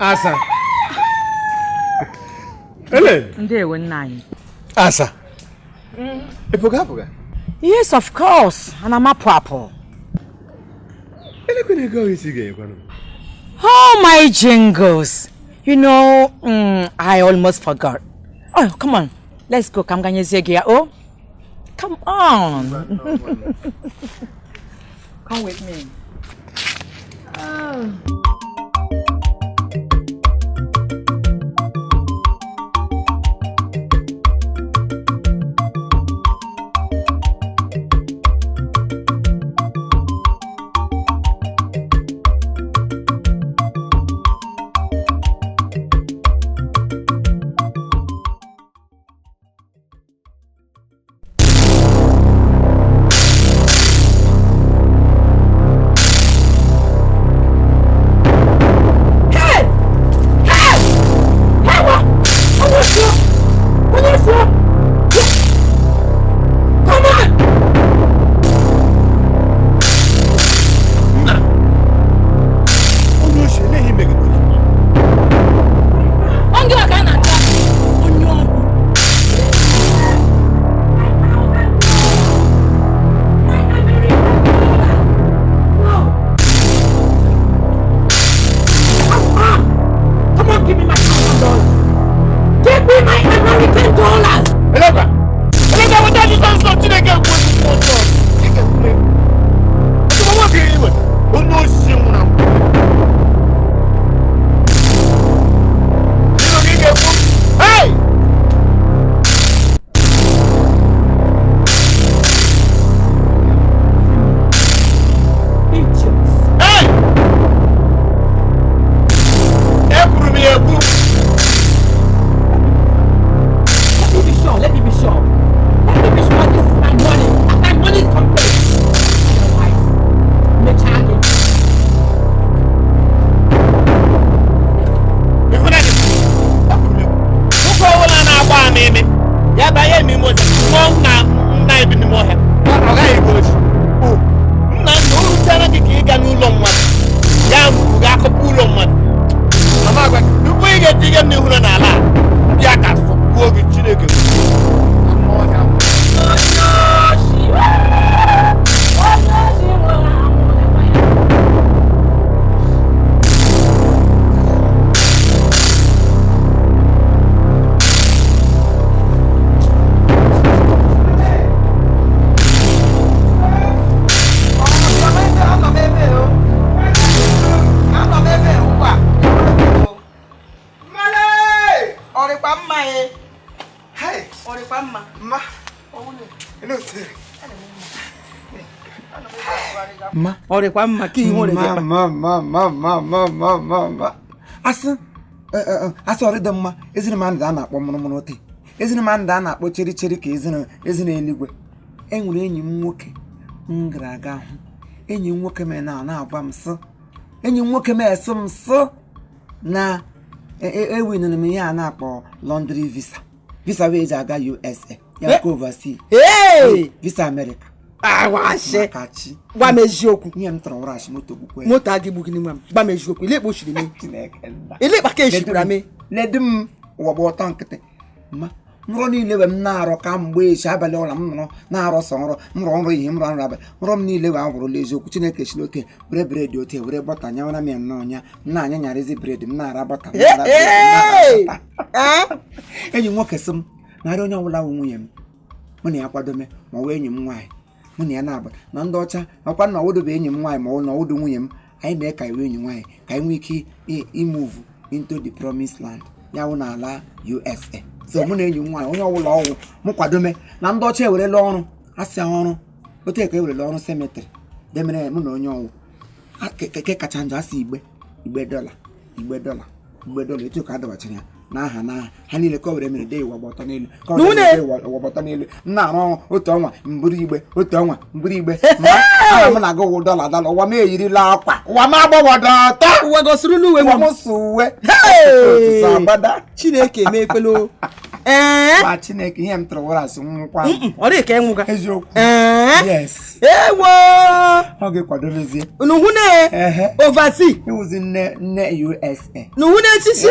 Asa. Ellen. Ndewo nine. Asa. Epoga. Yes, of course. And I'm a purple. Oh, my jingles. You know, I almost forgot. Oh, come on. Let's go. Come on. Come on. Come with me. Oh. Ma. Ma. Asị ọrịda mma ezina ma ndị a na-akpọ mụrụmụrụ ote ezina ma ndị a na-akpọ cheri ka ezina eluigwe. Enwere enyi m nwoke m gara aga hụ enyi m nwoke m na-agwa m sị enyi m nwoke m esi m sị na ewinere m ihe a na-akpọ laundry visa wee eji aga USA ya ka overseas visa America. Washi gwa m eziokwu ihe m tọrọ warashi moto gbukwe moto a gị gbughị n'ime m gba m eziokwu ile kpochiri m ile kpaka eshibura m ledị m ụwa gba ọtọ nkịtị ma nrọ niile we m na-arọ ka mgbe echi abalị ọla m nọrọ na-arọ sọ nrọ nrọ ihe m rọ abalị nrọ m niile we ahụrụla eziokwu Chineke chiri oke were bred ote were bọta nyawara m ya nnọọ na anya nyarịzi bred m na-ara bọta enyi nwoke sị m narị onye ọbụla bụ nwunye m mụ na ya kwadome ma ọ wee enyi m nwaanyị mụ na ya na-agba na ndị ọcha ọkwa na ọwụdobe enyi m nwaanyị ma ọ na ọwụdo nwunye m anyị mee ka iwe enyi nwaanyị ka anyị nwee ike imove into the promised land ya wụ n'ala USA. So mụ na enyi m nwaanyị onye ọbụla ọgwụ m kwadome na ndị ọcha ewerela ọrụ asị ọrụ otu ka ewerela ọrụ cemetery demere mụ na onye ọgwụ ke kacha njọ asị igbe dọla etu ka adọbachara ya n'aha ha niile ka o were mere dee ụwa gbọtọ n'elu na-arụ ọrụ otu ọnwa mburu igbe otu ọnwa mburu igbe ma m na-aga ụwụ dọla ụwa m eyirila akwa ụwa m agbọwọdọta ụwa gosiri n'uwe m uwe agbada Chineke emekwelo ma Chineke ihe m tụrụ warasị nwụkwa ọ dị ka enwuga eziokwu yes ewo ọ ga-ekwadorezie nuhu ne oversea iwuzi nne USA nuhu ne chichi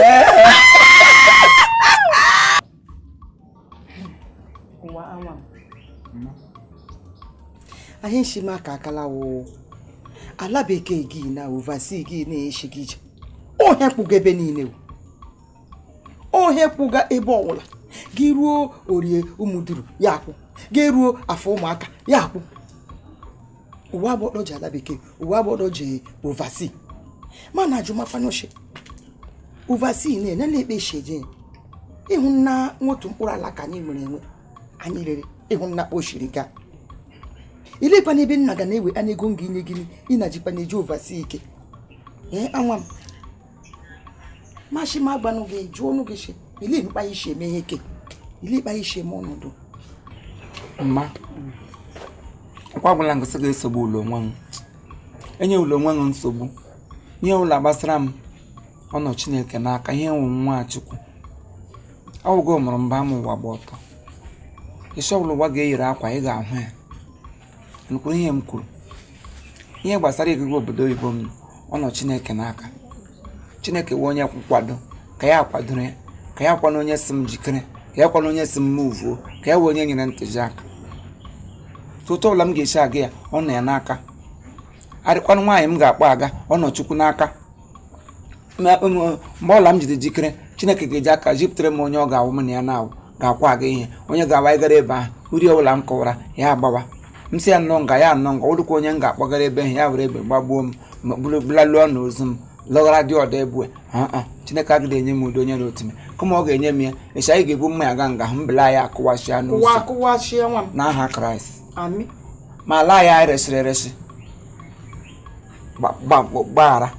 anyị nshima ka akala wo ala bekee gị na oversea gị na-eshi gị ije ohe kpuga ebe niile ohe kpuga ebe ọwụla gị ruo orie ụmụduru ya akwụ gị ruo afọ ụmụaka ya akwụ ụwa agbọdọ ji ala bekee ụwa agbọdọ ji oversea mana ajụmafanoshi oversea na-enye ekpe sheje ịhụ na nwotu mkpụrụ ala ka anyị nwere enwe anyị rere ịhụ na kpochiri ga ilekwa n'ebe nna ga na-ewe anya ego nga inye gịnị ị na-ajikwa na-eji oversea ike anwa m mashi ma agbanụ gị jụọ ọnụ gị shi ile mkpa ishi eme ihe ke ile ikpa ishi eme ọnọdụ mma ọkwa gwụla ngosi ga-esogbu ụlọ onwe m enye ụlọ onwe m nsogbu ihe ụlọ gbasara m ọnọ Chineke n'aka ihe nwe nwa Chukwu ọwụgo mụrụ mba m ụwa gba ọtọ isi ọbụla ụwa ga-eyiri akwa ị ga-ahụ ya nkwuru ihe m kwuru ihe gbasara ịgaga obodo oyibo m ọnọ Chineke n'aka Chineke wee onye nkwado ka ya akwadoro ya ka ya kwana onye si m jikere ka ya kwana onye si m muvuo ka ya wee onye nyere ntụziaka tụtụ ọbụla m ga-esi aga ya ọ nọ ya n'aka arịkwanụ nwaanyị m ga-akpọ aga ọ nọ Chukwu n'aka mgbe ọla m jide jikere Chineke ga-eji aka jipụtara m onye ọ ga-awụ m na ya na-awụ ga-akwa aga ihe onye ga-awa ịgara ebe ahụ uri ọbụla m kọwara ya agbawa m si ya nnọọ nga ya nnọọ nga ọdụkwa onye m ga-akpọgara ebe ahụ ya were egbe gbagbuo m bụlalụọ na ozu m lọghara dị ọdọ ebue Chineke agaghị enye m udo onye na otu m kama ọ ga-enye m ya echi anyị ga-ebu mma ya ga nga hụ mbela ya akụwachia n'ụzọ n'aha Kraịst ma ala ya resịrị eresị gbaghara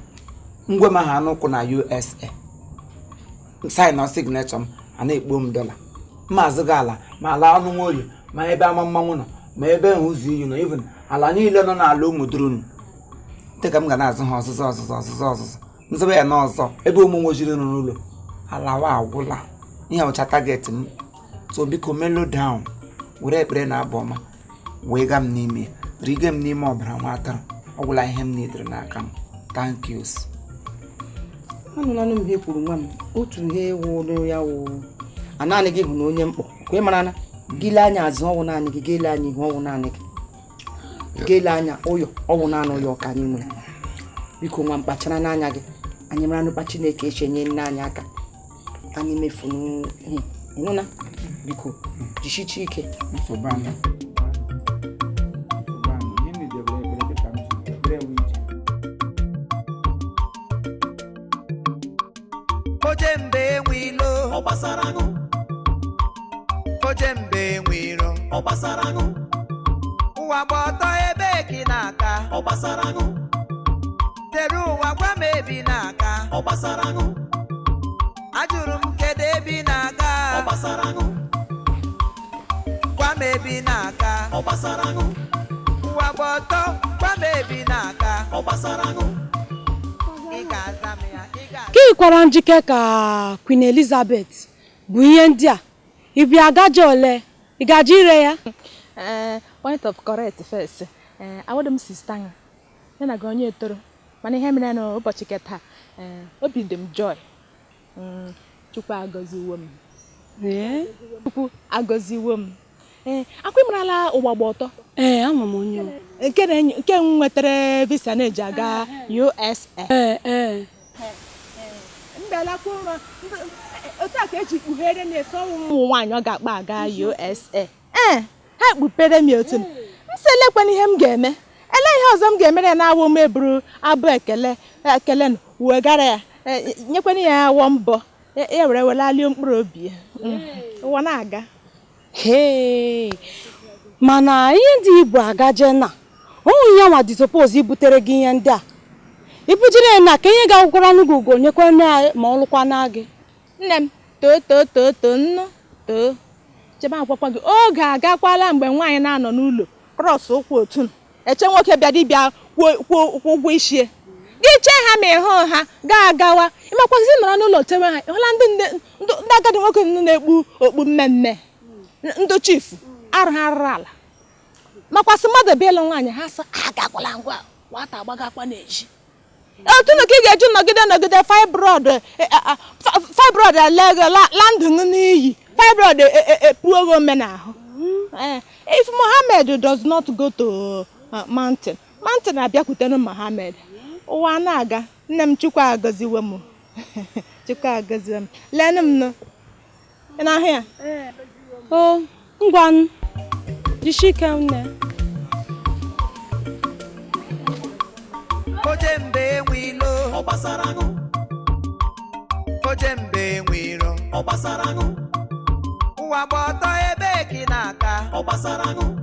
ngwe m aha n'ụkwụ na USA sign na signature m a na-ekpo m dọla maazị gị ala ma ala ọnụ nwa oyi ma ebe ama mmanwụ nọ ma ebe ụzọ iyi nọ even ala niile nọ n'ala ụmụdurunu dịka m ga na-azụ ha ọzụzụ nzebe ya n'ọzọ ebe ụmụ nwojiri nọ n'ụlọ alawa agwụla ihe ọcha target m so biko melo down were ekpere na abụ ọma wee ga m n'ime rige m n'ime ọbara nwa atara ọgwụla ihe m nidere n'aka m thank you anụlanụ m ihe kwuru nwa m otu ihe wụrụ ya wụ anaanị gị hụ na onye mkpọ ka ị mara na gịle anya azụ ọwụ naanị gị gele anya ihu ọwụ naanị gị gele anya ụyọ ọwụ naanị ụyọ ka anyị nwere biko nwa m kpachara n'anya gị anyị mara n'ụkpa Chineke echenye nne anyị aka anyị mefunu ihe ịnụ na biko jisichi ike Ojembe enwe ilo Ojembe nwiro Obasarangu Uwa boto ebe kinaka Obasarangu Teru uwa kwa mebi naka Obasarangu Ajurum kede binaka Obasarangu Kwa mebi naka Obasarangu Uwa boto kwa mebi naka Obasarangu Ki kwara njike ka Queen Elizabeth bụ ihe ndị a ibi agaje ole igaji ire ya Point of correct first. Awọdụ m sister nga. Ya na onye etoro. Mana ihe mere na ụbọchị keta obi dị m joy. Chukwu agọziwo m. Chukwu agọziwo m. Akwa ịmarala ụgbagba ọtọ. Ama m onye. Nke nwetara visa na-eji aga USA. Mbelakwa ụra otu a ka eji kpughere na-eso ụmụ nwaanyị ọ ga-akpa aga USA. Ha kpupere m otu m si elekwana ihe m ga-eme ele ihe ọzọ m ga-emere na-awụ m eburu abụ ekele wegara ya nyekwana ya awọ mbọ ya were welalie mkpụrụ obi ya ụwa na-aga. Mana ihe ndị Igbo agaje na onwe ya nwa dị suppose ibutere gị ihe ndị a ibujire na ka ihe ga-agwara n'ugo ugo nyekwa na ma ọlụkwa na gị. Nne m too nnu too chebe akwakwa gị oge agakwala mgbe nwaanyị na-anọ n'ụlọ krọs ụkwụ otu eche nwoke bịa dibịa kwụ ụgwọ isi gị chee ha ma ịhụ ha ga-agawa ịmakwazi nọrọ n'ụlọ chewe ha ịhụla ndị agadi nwoke na-ekpu okpu mmemme ndị chifu arụ ha rụrụ ala makwasị mmadụ bịa ịlụ nwaanyị ha sị agakwala ngwa nwata agbagakwa n'eji otu na ka ị ga-eji nọgide fibroid landụ n'iyi fibroid epuogo omenahụ. If Mohammed does not go to mountain abịakwutere Mohammed ụwa na-aga. Nne m Chukwu agọziwe m Chukwu agọziwe m leenụ m nụ ị na-ahụ ya ngwanụ jishike nne. Ojembe nwilo Obasarangu Ojembe nwiro Obasarangu Uwa boto ebe kinaka Obasarangu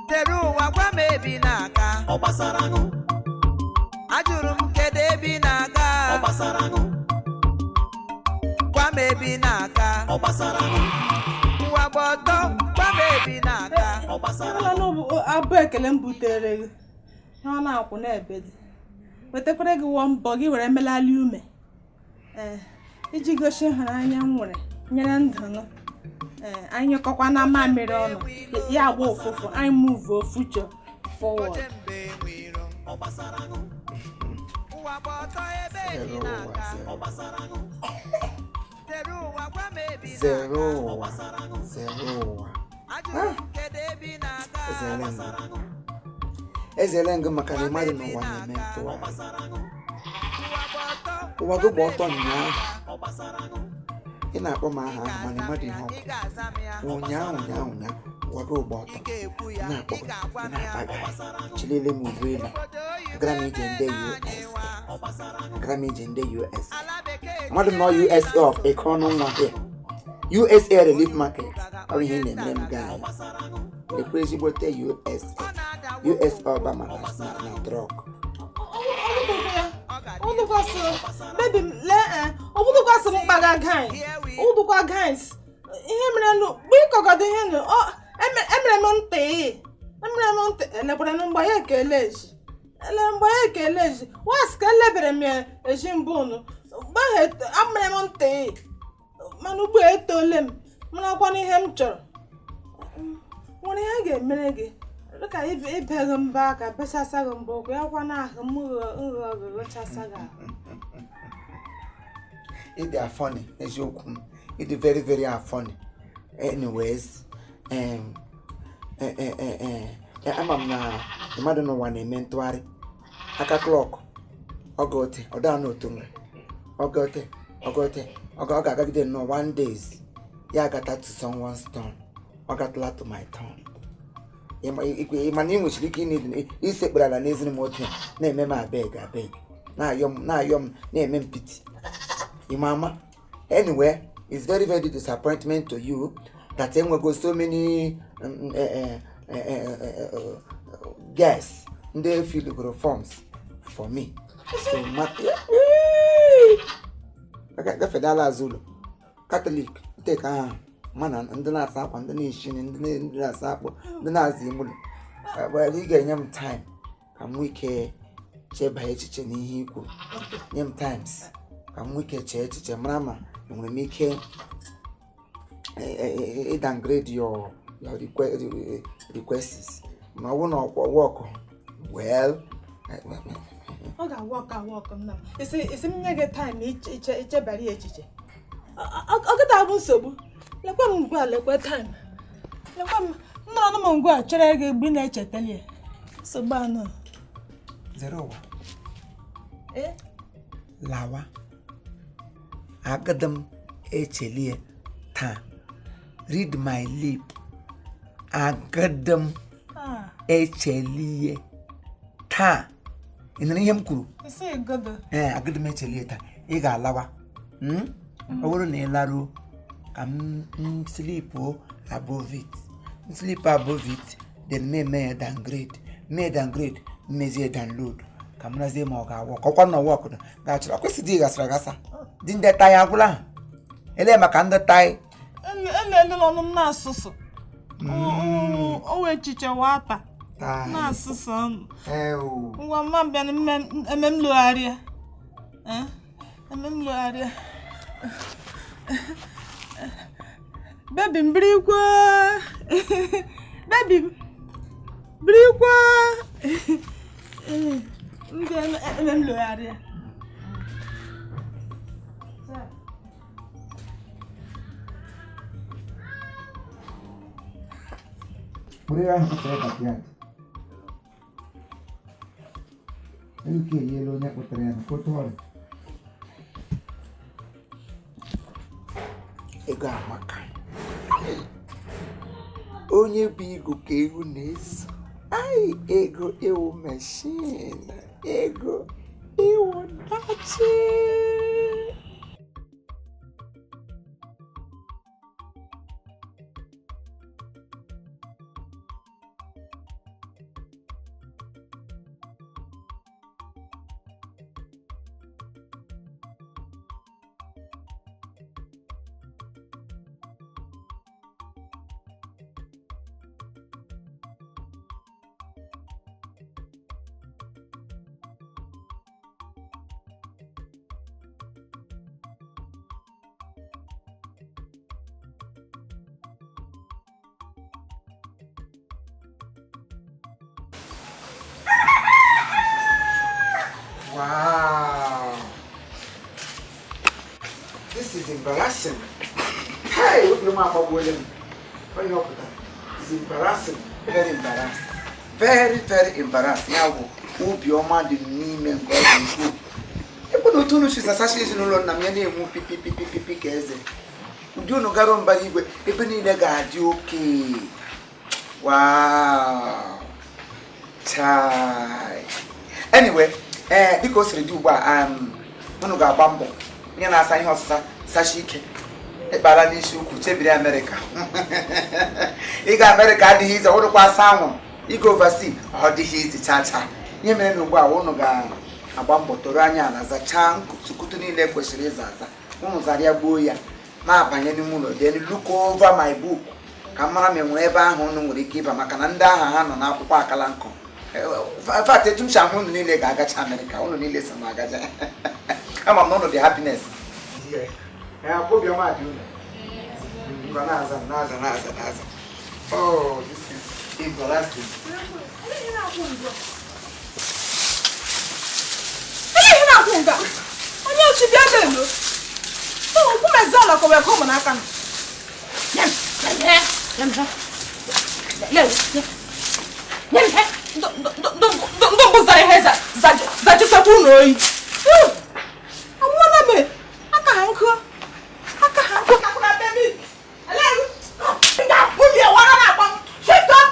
Teru uwa kwa mebi naka Obasarangu Ajurum kede binaka Obasarangu Kwa mebi naka Obasarangu Uwa boto kwa mebi naka Obasarangu abụ ekele m butere gị ọ na-akwụ n'ebe dị wetakwara gị wọ mbọ gị were melali ume iji gosi ịhụnanya m nwere nyere ndụ nụ anyị kọkwa na mamịrị ọnụ ya agba ụfụfụ anyị move future forward. Ezeleng maka na mmadụ n'ụwa na-eme ntụgharị. Ụwa gị gba ọtọ ụnyaahụ ị na-akpọ m aha ahụ mana mmadụ ihe ọkụ ụnyaahụ ụwa gị gba ọtọ na-akpọ gị na-akpa gị chilele m ụgbọelu gara m ije ndị US mmadụ nọ USA of ekọnụ nwa here USA relief market ọrụ ihe na-eme m gaa ekwe ezigbote US Obama na drug. Obudukwasị mkpaga guys ihe mere nụ ịkọgọdọ ihe nụ emere m ntị elekwara na mgbe ya ekele eji was ka elebere m ya eji mbụ nụ mgbe amere m ntị mana ugbu etole m marakwa ihe m chọrọ nwere ihe ga-emere gị dịka ibeghị mba aka bechasa gị mbụ ụkwụ ya kwa na ahụ m ghọchasa gị ahụ. It is funny, eziokwu. It is very, very funny. Anyways, ama m na mmadụ n'ụwa na-eme ntụgharị aka klọk ogote ọ daa n'otu nwe ogote ọ ga-agagide nnọọ 1 days ya agata to someone's turn ọ gatala to my turn. Mana ị nwechiri ike isekpere ala n'eziri m otu na-eme m abeg na-ayọ m na-eme mpiti. Mama, anyway, it's very, very disappointment to you that we go so many guests they fill the forms for me. So okay, the Federal Zulu Catholic take man and the last up and the nation and the last up, the Nazi. Well, we get him time. Come we care. Cheba echiche n'ihe ikwu nyem times ka m wike chee echiche mara ma enwere m ike downgrade your requests ma ọ bụ na ọkwa work well ọ ga-work nna m isi m nye gị time ichebara echiche ọ gịta bụ nsogbu lekwa m ngwa lekwa time lekwa m nnọrọ m ngwa chere gị mgbe ị na-echetali ya nsogbu anọ zero lawa agadam echelie ta read my lip agadam echelie ta inere ihe m kwuru agadam echelie ta ị ga-alawa ọ bụrụ na ị laruo ka m sleep above it then me downgrade mezie download kamrazie ma ọ ga-awọ ọkwa na work ga-achọrọ kwesịrị gasara gasa dị ndị tai agwụla ele maka ndị tai ele ọnụ m na-asụsụ o wee chiche wata na-asụsụ ọnụ ngwa mma bịa eme m logharịa bebi m birikwa bebi m birikwa em logharịa Pureva kutere backyard. Ele que yelo ne kutere na kotore. Ega maka. Onye bụ igu ka ewu na-eso. Ai, ego ewu machine. Ego ewu dachi. Wow, this is embarrassing. Hey, what do you want, William? What do you want? It's embarrassing. Very embarrassed. Very, very embarrassed. Now, who be your man? The name and God is good. You put no two she's assassination alone. I'm your name. Pipi. Keze. You do no garon body. Even in the guard, okay. Wow. Chai. Anyway. Because we do one ga bambo nye na asa ihe ọsụsa sashike ekpara n'isi ukwu chebiri America ịga America adịghị ize ụrụkwa asa anwụ ịga overseas ọ dịghị ize chacha ihe mere na ugbu a ụnụ ga-agba mbọ toro anya ala zachaa nkutukutu niile kwesịrị ịza aza ụnụ zarịa gbuo ya na-abanye n'ime ụlọ then look over my book ka mara ma enwere ebe ahụ ụnụ nwere ike ịba maka na ndị aha ha nọ n'akwụkwọ akala nkọ. In fact, I don't know if you can get America. I don't know if you can get I'm none of the happiness. I hope you're mad. Oh, this is embarrassing. Don't buzz their heads. That just a poor noise. I want to be. I can't go. Baby. Will you want to shut up?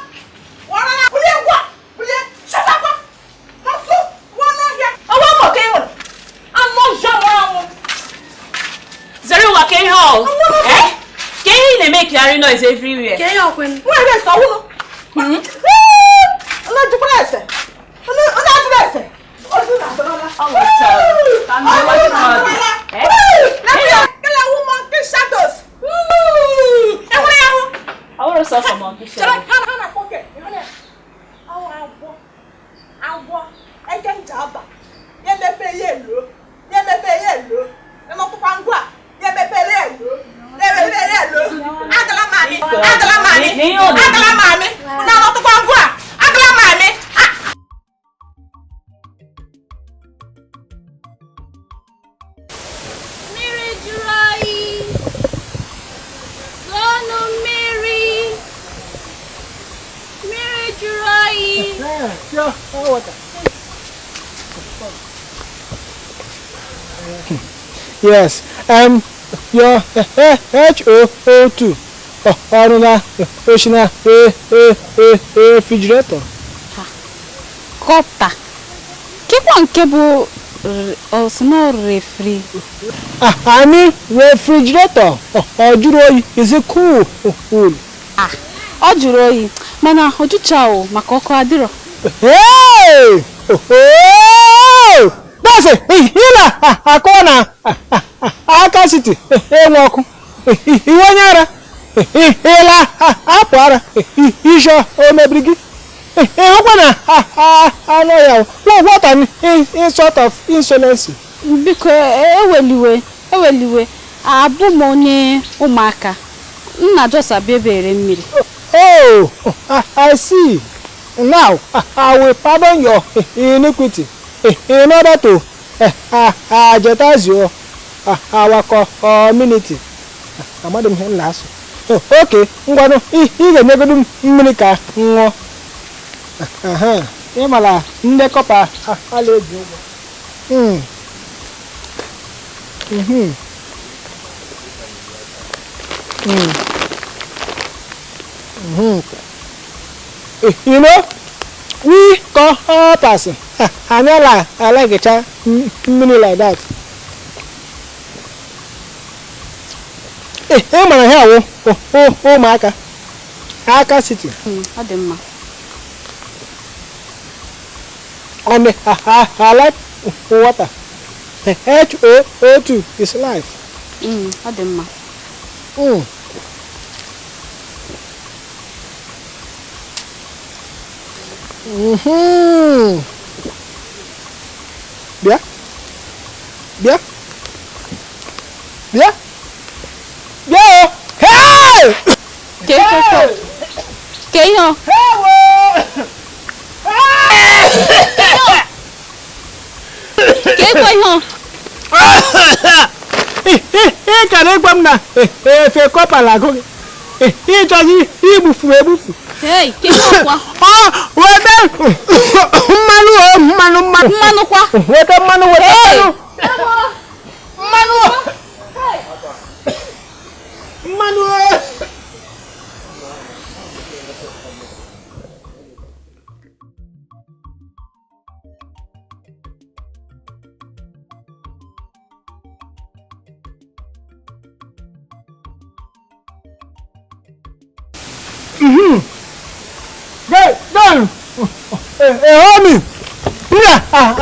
Will you what? Will you shut up? I'm so one here. I want more game. I'm not sure. Zero working hall. Eh? Can you make na-epiarị noise everywhere. Can you open? Where is the one? Una de pressa. Una de pressa. Aquela woman que shadows. I want to saw some monkey shadow. Hana pocket. Agwo. I can jaba. Ye me pay yellow. Ye me pay yellow. E mo kwa ngwa. Ye me pay yellow. Ye me pay yellow. Agala mami. Na mo kwa ngwa. Agala mami. Mmiri jụrụ oyi. Gọnụ mmiri. Mmiri jụrụ oyi. Yes, your HO2 on the ocean refrigerator. Kọpa. Kekwa nke bụ osino refri. I mean refrigerator. Or jụrụ oyi, is it cool? Ọ jụrụ oyi mana ọ jụcha o maka ọkụ adịrọ. Hey! Oh! That's it. Hila akona aka city. Enwe ọkụ. Iwe nyara. Hila apụara. Isho o mebrigi. Ọkwa na anọ ya. What an sort of insolence. Biko eweliwe abụ m onye ụmụaka. Nna Josa bebere mmiri. Oh, I see. Now, I will pardon your iniquity in order to jeopardize our community. Madam Henlas. Okay, ngwano, ị ga-enyegodu mmiri ka nṅụọ. Ị mara ndị kọpa ala eji ụgwọ. You know, we coppers, I like a child, mini like that. I'm gonna have oh, Maka, Aka City. Ọ dị mma. And I like water. HO2 is life. Ọ dị mma. Bia. Hey! Ke ihe? Ke kwa ihe? Ka na-egwa m na efe kọpa na-agụ gị. Ịchọzi igbufu. Hey, ke kwa? Weta mmanụ kwa? Weta mmanụ. Done. Homie.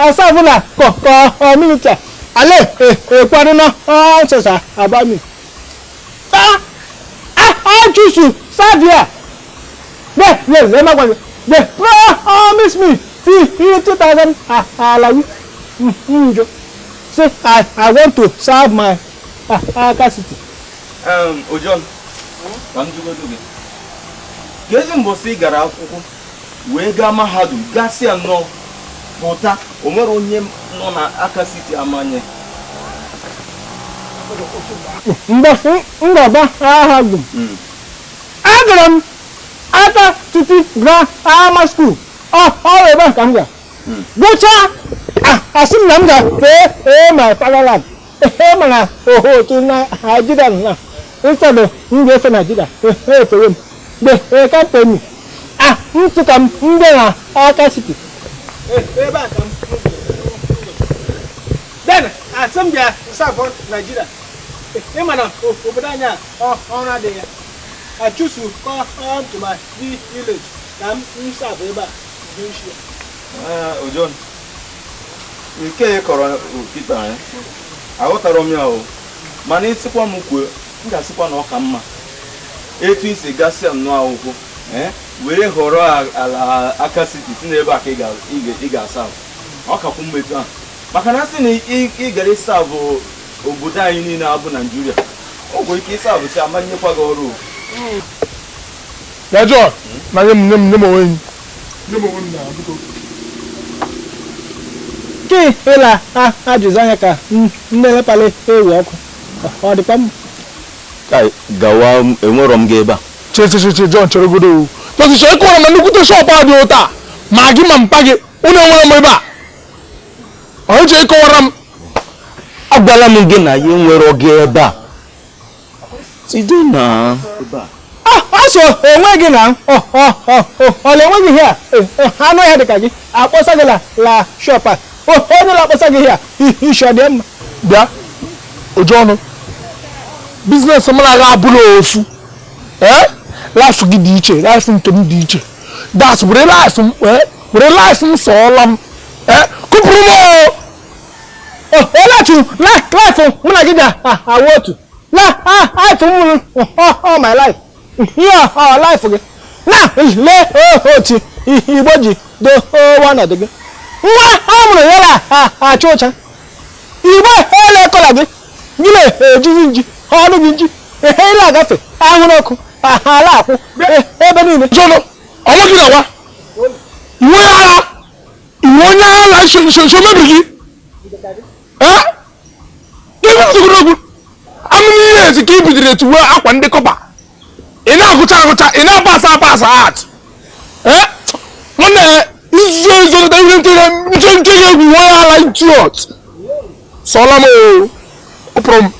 Asavula community. Ale kwaduna sasa abami. Juice Savia. Yes, let me go. Miss me. See, 2000 alawi. Say I want to serve my capacity. Ojon. Come to go to me. Gezi mbosi gara akwụkwọ wee gaa mahadum gasị anọ pụta o nwere onye nọ na aka city amanye Mbosi ngaba mahadum agara m aka city grammar school ọ ebe ka m ga gụcha asị m na m ga-fee my fatherland mana otu na Nigeria na instead m ga-efe Nigeria efewe m the company ntụka m ndị na aka city ebe a ka m then asị m bịa South Nigeria ịma na obodo anyị ọrụ adịghị ya I choose to come to my village. I'm inside ebe Ojon. Nke kọrọ kita anya. Aghọtara m ya o. Mana isikwa m kwuo, m ga-asịkwa na ọ ka mma. Etu isi gasị nnọọ akwụkwọ, were họrọ ala aka siti si n'ebe a ka ị ga-asa. Ọ kakwu mmetu ahụ. Maka na sị na ị gara ịsa bụ obodo anyị niile abụ Nigeria. O nwere ike ịsa bụ si amanyekwa gị ọrụ. Ya John, na nye m onwe m. Nye m onwe m na biko. Ke ịla ajụzụ anya ka nnelepale ewu ọkụ. Ọ dịkwa m. Gawa enwerọ m gị ebe a. Che John chọrọ godo. Tọsi chọrọ ịkọrọ na nnukwute shọpụ a dị ụta. Ma gị ma mpa gị, unu enwere m ebe a. Ọ chọrọ ịkọwara m. Agwala m gị na ya enwere gị ebe a. Side na ebe a. Asọ onwe gị na ọ na-enweghị ihe a anụ ya dịka gị akpọsa gị la shọp a onye na-akpọsa gị ihe a ishọ dị mma bịa oju ọnụ biznes m na-aga abụrụ ofu laịf gị dị iche laịf nke m dị iche das were laịf m sọọla m kụpụrụ m laịf mụ na gị ga-awụ otu laịf m all my life. Here, our life again. Now, let's Igbo ji do one of the game. I'm a church. Igbo hele kola gị. Gile ejiji ọnụ gị nji. Hele agafe. Ahụrụ ọkụ. Ala akwụ. Ebe niile. Jono, ọnwụ gị na wa. Iwe ala. Iwe onye ala so mebi gị. Gịnị nsogbu? Amụma ihe ezi ka i bidoro etu wee akwa ndị kọpa. Ina agụcha ina pasa art nwanne izo da ihe ntere egwu nwa ala idiot sola mo koprom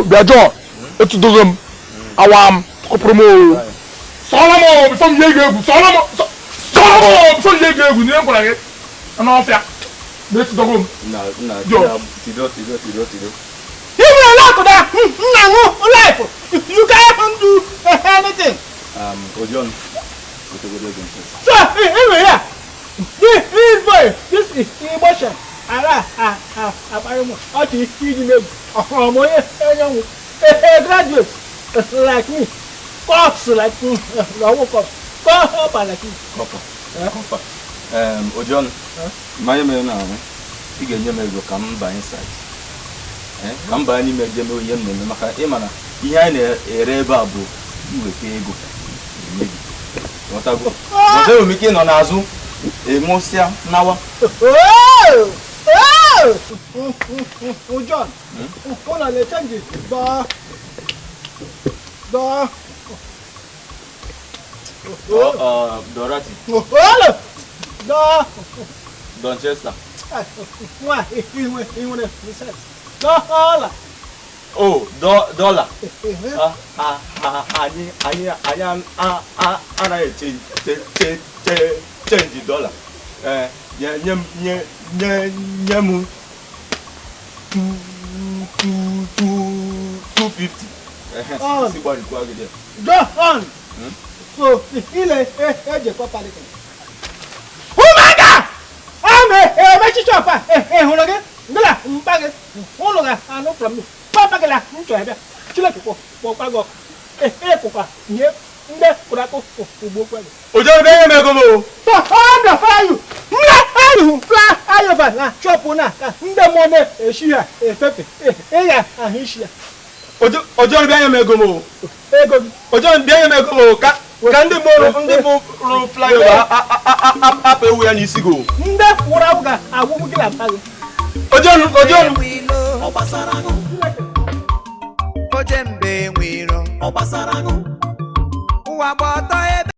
bia jo etudogo m awam koprom sola mo before m yege egwu sola mo before m yege egwu ni enkwara gị na ofia etudogo m na tido. You will not that. Life. You can't do anything. Ojon. So, anyway, this boy, this is emotion. Graduate like me, cops like me, copper like me. Copper. Ojon, my man now, you get your milk come by inside. Ka mba anyị meje me onye mmemme maka ịmana ihe anyị na-ere ebe a bụ iweta ego ọtago ọzọ enwere ike ịnọ n'azụ enwụsịa nawa John, ụlọ na-echenji Dorati Donchester dollar. Oh, dollar. Change dollar. Nyemu 250. John. So, ile eje kwa pale. Umaga! Ame mechichopa. Hụrụ gị? Ngala mpage. Ụlọ ga anụ from me. Papa gala ncho ebe. Chileke kwa go. Kwa. Nye nde kurako ugbo kwa. Ojo be yen mego mo. So, under fire. Mla ayu fly ayo ba na chop na. Nde mo ne ehia efefe. Ya ahishia. Ojo be yen mego mo. Ego. Ojo be yen mego mo ka ndị mo fly over apa ewu ya n'isi go. Nde wura uga agwụgwụ gị na mpaghị. Ojo Ojembe nwiro. Ụwa gbọtọ ebe